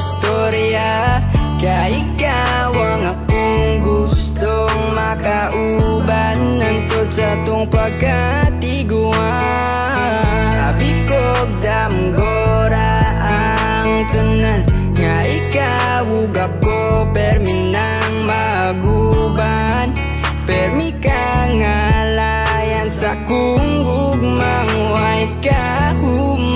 istorya. Kaya ikaw ang akong gustong makauban nantod sa tong pagkatiguan. Abi kog damgora ang tanan nga ikaw ug ako permi nang maguban. Permi ka ngalayan sa kung gugmang way kahumanan.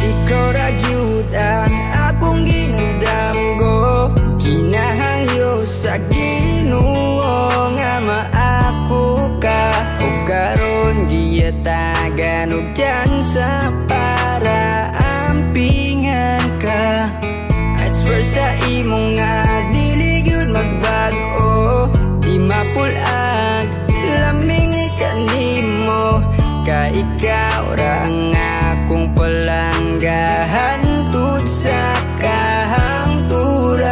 Ikaw ra gyud ang akong ginudamgo, kinahangyo sa Ginoo nga maako ka. Ug karon giyatagan og tsansa para ampingan ka. I swear sa imo nga dili gyud magbag-o, di mapulag laming ikanimo. Ka ikaw ra ang akong palanggahan tud sa kahangturan.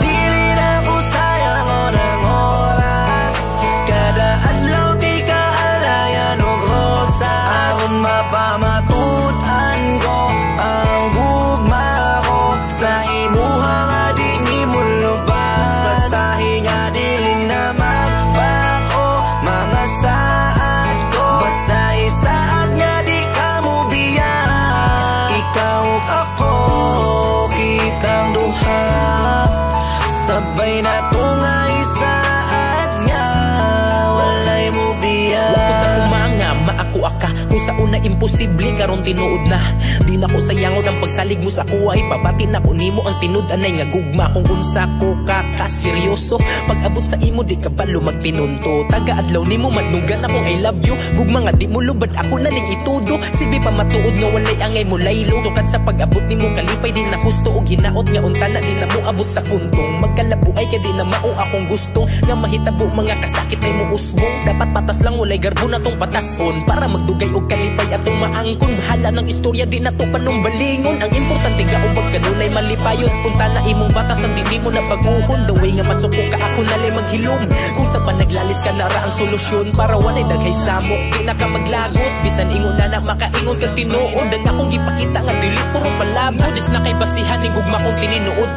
Dili na ko sayang o ng oras, kada adlaw di ka alayan og rosas. Aron mapamatudan ko ang gugma ko sa imuha nga di ni mo lubag. Basahi nga dili na magbago mga saad ko, basta isaad nga di ka mo biyan. Ikaw ug ako kitang duha, sabay na to nga isaad nga walay mo biyan. Maako aka kung sa una imposible karon tinuod na. Di na ko sayangon ang pagsalig mo sa kuhay, pabatin ako nimo ang tinud-anay nga gugma. Kung unsa ko kakaseryoso, pag-abot sa imo di ka balo magtinunto. Taga-adlaw nimo madnugan akong I love you, gugma nga di mo lubad ako na ning itudo. Sibi pa matuod nga walay angay mo laylo, tukad sa pag-abot nimo kalipay di na husto og hinaot nga unta na di na mo abot sa puntong magkalabuay ka di na mao akong gustong nga mahitabo mga kasakit ay mo usbong. Dapat patas lang walay garbo na tong patason para magdugay og kalipay atong maangkon. Bahala ng istorya di na to panumbalingon, ang importante ka ubag kanunay malipayon. Punta na imong batas ang di mo na pag-uhon, the way nga masuko ka ako nalay maghilom. Kung sa panaglalis ka na ra ang solusyon para walay daghay samok di na ka maglagot. Bisan ingon na makaingon ka tinuod, ang akong gipakita nga dili puro palabot. Dis na kay basihan ning gugma kong tininuod.